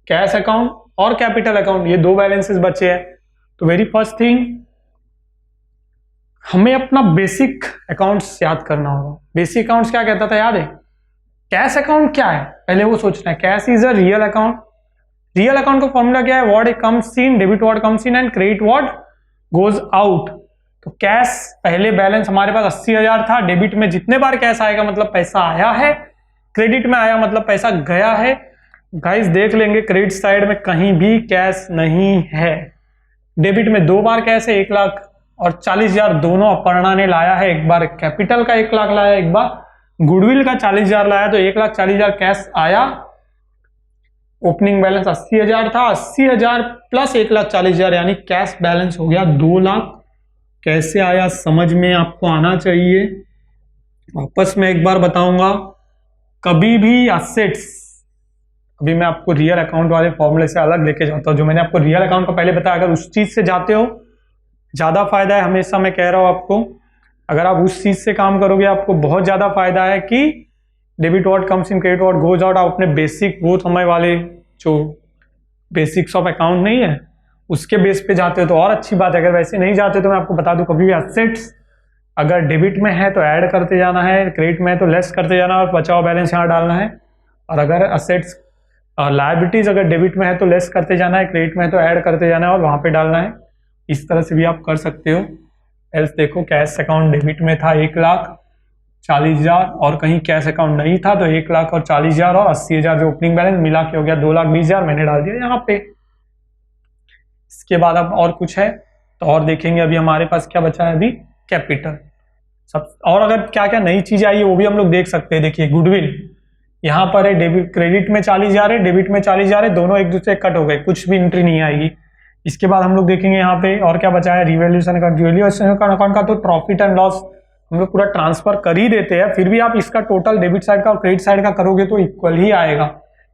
कैश अकाउंट और कैपिटल अकाउंट, ये दो बैलेंसेस बचे हैं। तो वेरी फर्स्ट थिंग, हमें अपना बेसिक अकाउंट्स याद करना होगा। बेसिक अकाउंट्स क्या कहता था, याद है? कैश अकाउंट क्या है, पहले वो सोचना है। Cash is a real account. Real account का फॉर्मूला क्या है, what comes in, debit what comes in and credit what goes out. तो कैश पहले बैलेंस हमारे पास 80,000 था, डेबिट में जितने बार कैश आएगा मतलब पैसा आया है, क्रेडिट में आया मतलब पैसा गया है। गाइस देख लेंगे क्रेडिट साइड में कहीं भी कैश नहीं है। डेबिट में दो बार कैश है, 1 लाख और 40,000 दोनों अपर्णा ने लाया है। एक बार कैपिटल का 1 लाख लाया, एक बार गुडविल का 40,000 लाया। तो 1,40,000 कैश आया। ओपनिंग बैलेंस 80,000 था, 80,000 प्लस 1,40,000 यानी कैश बैलेंस हो गया 2 लाख। कैसे आया समझ में आपको आना चाहिए। वापस में एक बार बताऊंगा, कभी भी असेट्स, अभी मैं आपको रियल अकाउंट वाले फॉर्मूले से अलग लेके जाता हूं। जो मैंने आपको रियल अकाउंट का पहले बताया, अगर उस चीज से जाते हो ज्यादा फायदा है। हमेशा मैं कह रहा हूं आपको, अगर आप उस चीज से काम करोगे आपको बहुत ज्यादा फायदा है कि debit what comes in, credit what goes out. आप अपने बेसिक वो समय वाले जो बेसिक्स ऑफ अकाउंट नहीं है उसके बेस पे जाते हो तो और अच्छी बात है। अगर वैसे नहीं जाते तो मैं आपको बता दूं, कभी भी असेट्स अगर डेबिट में है तो ऐड करते जाना है, क्रेडिट में है तो लेस करते जाना और बचाओ बैलेंस यहाँ डालना है। और अगर असेट्स लायबिलिटीज अगर डेबिट में है तो लेस करते जाना है, क्रेडिट में है तो ऐड करते जाना है और वहां पे डालना है। इस तरह से भी आप कर सकते हो। एल्स देखो, कैश अकाउंट डेबिट में था 1,40,000 और कहीं कैश अकाउंट नहीं था तो 1,40,000 और 80,000 जो ओपनिंग बैलेंस मिला के हो गया 2,20,000 मैंने डाल दिया यहाँ पे। इसके बाद अब और कुछ है तो और देखेंगे। अभी हमारे पास क्या बचा है, अभी कैपिटल सब। और अगर क्या क्या नई चीजें आई है वो भी हम लोग देख सकते हैं। देखिए गुडविल यहाँ पर है, डेबिट क्रेडिट में 40,000 है, डेबिट में 40,000 है, दोनों एक दूसरे कट हो गए, कुछ भी एंट्री नहीं आएगी। इसके बाद हम लोग देखेंगे यहाँ पे और क्या बचा है, रिवैल्यूएशन अकाउंट। रिवैल्यूएशन अकाउंट का तो प्रॉफिट एंड लॉस हम लोग पूरा ट्रांसफर कर ही देते हैं, फिर भी आप इसका टोटल डेबिट साइड का और क्रेडिट साइड का करोगे तो इक्वल ही आएगा,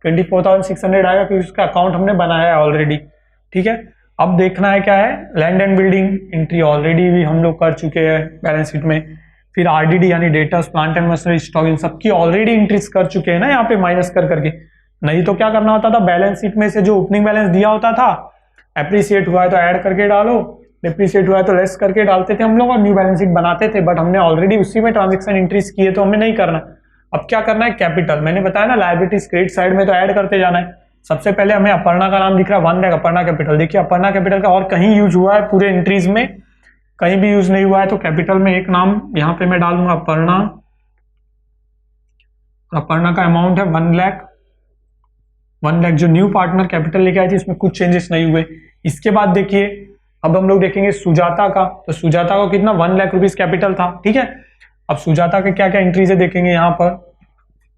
24,600 आएगा क्योंकि उसका अकाउंट हमने बनाया है ऑलरेडी। ठीक है, अब देखना है क्या है, land and building entry already भी हम लोग कर चुके हैं बैलेंस शीट में। फिर आरडीडी यानी debtors, plant and machinery, stock, इन सबकी ऑलरेडी एंट्रीज कर चुके हैं ना यहाँ पे माइनस कर करके। नहीं तो क्या करना होता था, बैलेंस शीट में से जो ओपनिंग बैलेंस दिया होता था, एप्रिसिएट हुआ है तो ऐड करके डालो, डिप्रिसिएट हुआ है तो लेस करके डालते थे हम लोग और न्यू बैलेंस शीट बनाते थे। बट हमने ऑलरेडी उसी में ट्रांजेक्शन एंट्रीज किए तो हमें नहीं करना। अब क्या करना है, कैपिटल। मैंने बताया ना लायबिलिटीज क्रेडिट साइड में तो ऐड करते जाना है। सबसे पहले हमें अपर्णा का नाम दिख रहा है 1 लाख, अपर्णा कैपिटल। देखिए अपर्णा कैपिटल का और कहीं यूज हुआ है पूरे एंट्रीज में, कहीं भी यूज नहीं हुआ है, तो कैपिटल में एक नाम यहाँ पे मैं डालूंगा अपर्णा। अपर्णा का अमाउंट है 1 लाख। 1 लाख जो न्यू पार्टनर कैपिटल लेके आई थी, इसमें कुछ चेंजेस नहीं हुए। इसके बाद देखिए, अब हम लोग देखेंगे सुजाता का। तो सुजाता का कितना 1 लाख रुपीज कैपिटल था, ठीक है। अब सुजाता के क्या क्या एंट्रीज है देखेंगे। यहाँ पर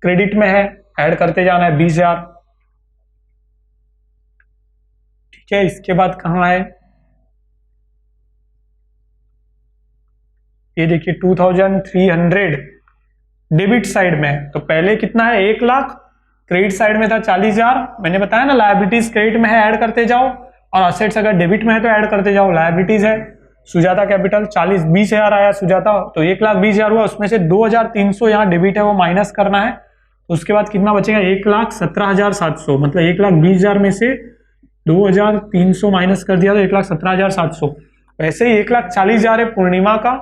क्रेडिट में है, ऐड करते जाना है 20,000, ठीक है। इसके बाद कहाँ है, ये देखिए 2300 डेबिट साइड में है। तो पहले कितना है 1 लाख, क्रेडिट साइड में था 40,000। मैंने बताया ना, लायबिलिटीज क्रेडिट में है, ऐड करते जाओ, और असेट्स अगर डेबिट में है तो ऐड करते जाओ। लायबिलिटीज है सुजाता कैपिटल 20,000 आया सुजाता, तो 1,20,000 हुआ, उसमें से 2,300 यहाँ डेबिट है वो माइनस करना है। तो उसके बाद कितना बचेगा 1,17,700, मतलब 1,20,000 में से 2,300 माइनस कर दिया तो 1,17,700। वैसे ही 1,40,000 है पूर्णिमा का,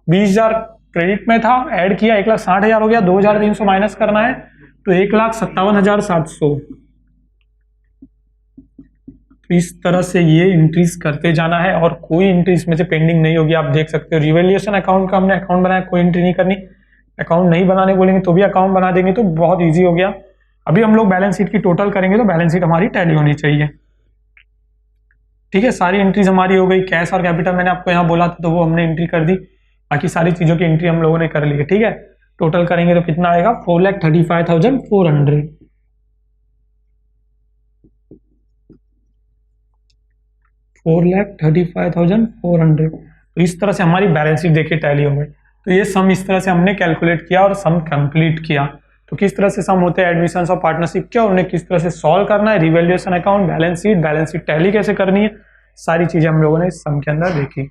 20,000 क्रेडिट में था, ऐड किया 1,60,000 हो गया, 2,300 माइनस करना है तो 1,57,700। तो इस तरह से ये इंक्रीज करते जाना है और कोई एंट्री इसमें से पेंडिंग नहीं होगी। आप देख सकते हो रिवैल्यूएशन अकाउंट का हमने अकाउंट बनाया, कोई एंट्री नहीं करनी। अकाउंट नहीं बनाने बोलेंगे तो भी अकाउंट बना देंगे, तो बहुत इजी हो गया। अभी हम लोग बैलेंस शीट की टोटल करेंगे तो बैलेंस शीट हमारी टैली होनी चाहिए, ठीक है। सारी एंट्रीज हमारी हो गई। कैश और कैपिटल मैंने आपको यहाँ बोला था तो वो हमने एंट्री कर दी, बाकी सारी चीजों की एंट्री हम लोगों ने कर ली है, ठीक है। टोटल करेंगे तो कितना आएगा 4,35,400, 4,35,400। तो इस तरह से हमारी बैलेंस शीट देखिए टैली हो गई। तो ये सम इस तरह से हमने कैलकुलेट किया और सम कंप्लीट किया। तो किस तरह से सम होते हैं एडमिशंस और पार्टनरशिप के, और उन्हें किस तरह से सॉल्व करना है, revaluation account, balance sheet tally कैसे करनी है, सारी चीजें हम लोगों ने इस सम के अंदर देखी।